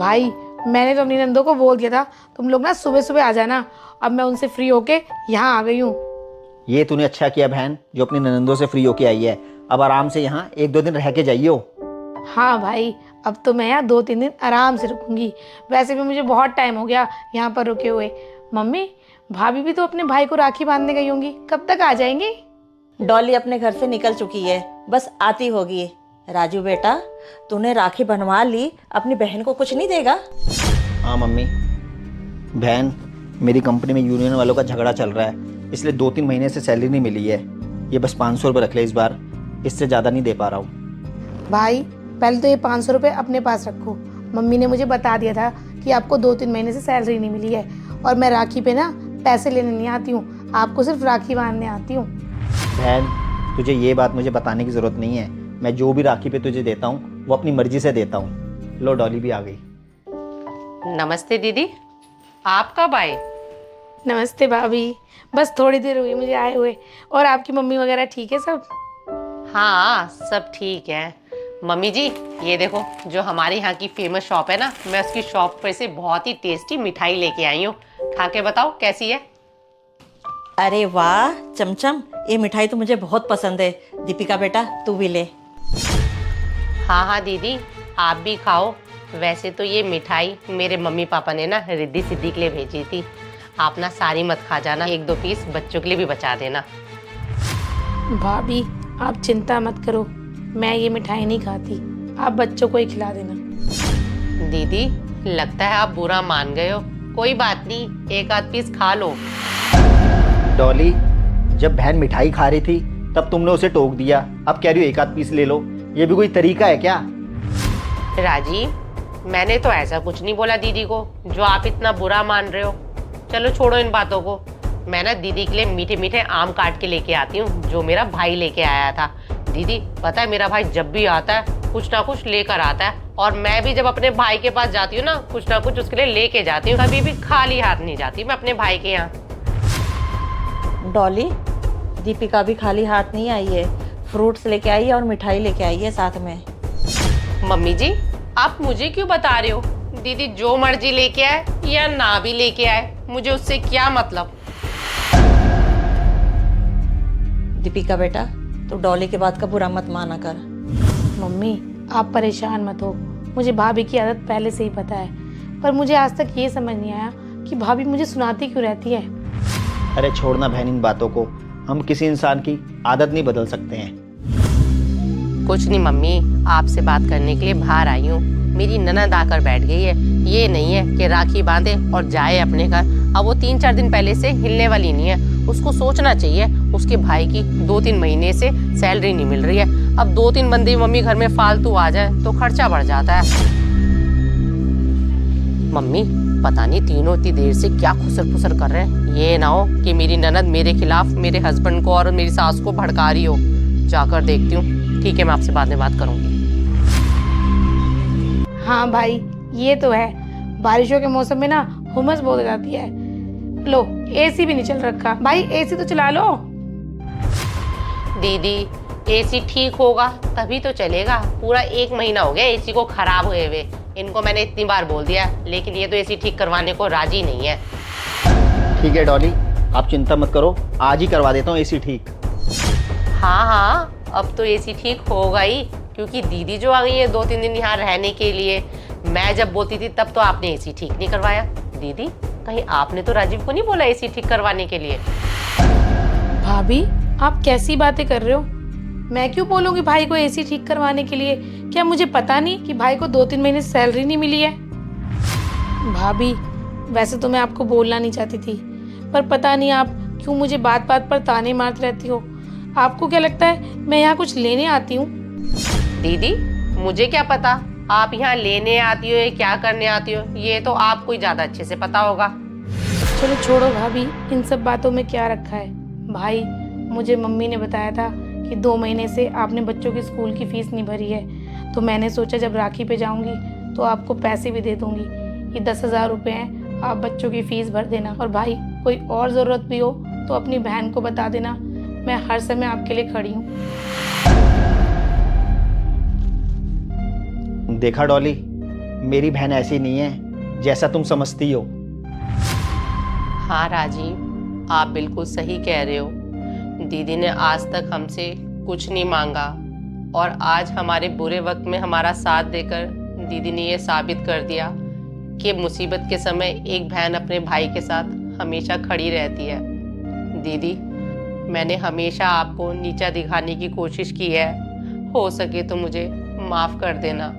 भाई मैंने तो अपनी नंदों को बोल दिया था तुम लोग ना सुबह सुबह आ जाना। अब मैं उनसे फ्री होके यहाँ आ गई हूँ। ये तूने अच्छा किया बहन, जो अपनी ननंदों से फ्री होके आई है। अब आराम से यहाँ 1-2 दिन रह के जाइयो। हाँ भाई, अब तो मैं यहाँ 2-3 दिन आराम से रुकूंगी। वैसे भी मुझे बहुत टाइम हो गया यहाँ पर रुके हुए। मम्मी, भाभी भी तो अपने भाई को राखी बांधने गई होंगी, कब तक आ जाएंगी? डॉली अपने घर से निकल चुकी है, बस आती होगी। राजू बेटा, तूने राखी बनवा ली, अपनी बहन को कुछ नहीं देगा? हाँ मम्मी। बहन, मेरी कंपनी में यूनियन वालों का झगड़ा चल रहा है, इसलिए 2-3 महीने से सैलरी नहीं मिली है। ये बस 500 रुपये रख ले इस बार, इससे ज़्यादा नहीं दे पा रहा हूँ। भाई पहले तो ये 500 रुपये अपने पास रखो। मम्मी ने मुझे बता दिया था कि आपको 2-3 महीने से सैलरी नहीं मिली है, और मैं राखी पे ना पैसे लेने नहीं आती हूँ, आपको सिर्फ राखी बांधने आती हूँ। बहन, तुझे ये बात मुझे बताने की ज़रूरत नहीं है। मैं जो भी राखी पे तुझे देता हूँ वो अपनी मर्जी से देता हूँ। लो, डॉली भी आ गई। नमस्ते दीदी, आप कब आए? नमस्ते भाभी, बस थोड़ी देर हुई मुझे आए हुए। और आपकी मम्मी वगैरह ठीक है सब? हाँ, सब ठीक है। मम्मी जी, ये देखो, जो हमारे यहाँ की फेमस शॉप है ना, मैं उसकी शॉप पर से बहुत ही टेस्टी मिठाई लेके आई हूँ। खा के बताओ कैसी है। अरे वाह चमचम, ये मिठाई तो मुझे बहुत पसंद है। दीपिका बेटा, तू भी ले। हाँ हाँ दीदी, आप भी खाओ। वैसे तो ये मिठाई मेरे मम्मी पापा ने ना रिद्धि सिद्धि के लिए भेजी थी। आप ना सारी मत खा जाना, 1-2 पीस बच्चों के लिए भी बचा देना। भाभी आप चिंता मत करो, मैं ये मिठाई नहीं खाती, आप बच्चों को ही खिला देना। दीदी, लगता है आप बुरा मान गए हो। कोई बात नहीं, 1-8 पीस खा लो। डॉली, जब बहन मिठाई खा रही थी तब तुमने उसे टोक दिया, अब कह रही हो 1-8 पीस ले लो। ये भी कोई तरीका है क्या? राजीव, मैंने तो ऐसा कुछ नहीं बोला दीदी को, जो आप इतना बुरा मान रहे हो। चलो छोड़ो इन बातों को। मैं ना दीदी के लिए मीठे मीठे आम काट के लेके आती हूँ, जो मेरा भाई लेके आया था। दीदी, पता है मेरा भाई जब भी आता है कुछ ना कुछ लेकर आता है, और मैं भी जब अपने भाई के पास जाती हूँ ना कुछ उसके लिए लेके जाती हूँ। कभी भी खाली हाथ नहीं जाती मैं अपने भाई के यहाँ। डॉली, दीपिका भी खाली हाथ नहीं आई है, फ्रूट्स लेके आई है और मिठाई लेके आई है साथ में। मम्मी जी, आप मुझे क्यों बता रहे हो? दीदी जो मर्जी लेके आए या ना भी लेके आए, मुझे उससे क्या मतलब। दीपिका बेटा, तू डॉली के बात का बुरा मत माना कर। मम्मी आप परेशान मत हो, मुझे भाभी की आदत पहले से ही पता है, पर मुझे आज तक ये समझ नहीं आया कि भाभी मुझे सुनाती क्यों रहती है। अरे छोड़ना बहन इन बातों को, हम किसी इंसान की आदत नहीं बदल सकते हैं। कुछ नहीं मम्मी, आपसे बात करने के लिए बाहर आई हूँ। मेरी ननद आकर बैठ गई है। ये नहीं है कि राखी बांधे और जाए अपने घर। अब वो 3-4 दिन पहले से हिलने वाली नहीं है। उसको सोचना चाहिए, उसके भाई की 2-3 महीने से सैलरी नहीं मिल रही है। अब 2-3 बंदे मम्मी घर में फालतू आ जाए तो खर्चा बढ़ जाता है। मम्मी, पता नहीं तीनों इतनी देर से क्या खुसर फुसर कर रहे हैं। ये ना हो कि मेरी ननद मेरे खिलाफ मेरे हस्बैंड को और मेरी सास को भड़का रही हो। जाकर देखती हूँ। ठीक है, मैं आपसे बाद में बात करूँगी। हाँ भाई, ये तो है, बारिशों के मौसम में ना हुमस बहुत हो जाती है। लो, एसी भी नहीं चल रखा, भाई एसी तो चला लो। दीदी, एसी ठीक होगा तभी तो चलेगा। पूरा 1 महीना हो गया एसी को खराब हुए हुए। इनको मैंने इतनी बार बोल दिया, लेकिन ये तो एसी ठीक करवाने को राजी नहीं है। ठीक है डॉली, आप चिंता मत करो, आज ही करवा देता हूँ एसी ठीक। हाँ हाँ, अब तो एसी ठीक होगा ही, क्योंकि दीदी जो आ गई है 2-3 दिन यहाँ रहने के लिए। मैं जब बोलती थी तब तो आपने एसी ठीक नहीं करवाया। दीदी, कहीं आपने तो राजीव को नहीं बोला एसी ठीक करवाने के लिए? भाभी आप कैसी बातें कर रहे हो? मैं क्यों बोलूँगी भाई को एसी ठीक करवाने के लिए? क्या मुझे पता नहीं कि भाई को 2-3 महीने से सैलरी नहीं मिली है? भाभी वैसे तो मैं आपको बोलना नहीं चाहती थी, पर पता नहीं आप क्यों मुझे बात बात पर ताने मारती रहती हो। आपको क्या लगता है मैं यहाँ कुछ लेने आती हूँ? दीदी, मुझे क्या पता आप यहाँ लेने आती हो या क्या करने आती हो, ये तो आपको ही ज़्यादा अच्छे से पता होगा। चलो छोड़ो भाभी, इन सब बातों में क्या रखा है। भाई, मुझे मम्मी ने बताया था कि 2 महीने से आपने बच्चों की स्कूल की फीस नहीं भरी है, तो मैंने सोचा जब राखी पे जाऊंगी तो आपको पैसे भी दे दूंगी। ये 10,000 रुपये हैं, आप बच्चों की फीस भर देना। और भाई, कोई और ज़रूरत भी हो तो अपनी बहन को बता देना, मैं हर समय आपके लिए खड़ी हूँ। देखा डॉली, मेरी बहन ऐसी नहीं है जैसा तुम समझती हो। हाँ राजीव, आप बिल्कुल सही कह रहे हो। दीदी ने आज तक हमसे कुछ नहीं मांगा और आज हमारे बुरे वक्त में हमारा साथ देकर दीदी ने ये साबित कर दिया कि मुसीबत के समय एक बहन अपने भाई के साथ हमेशा खड़ी रहती है। दीदी, मैंने हमेशा आपको नीचा दिखाने की कोशिश की है, हो सके तो मुझे माफ़ कर देना।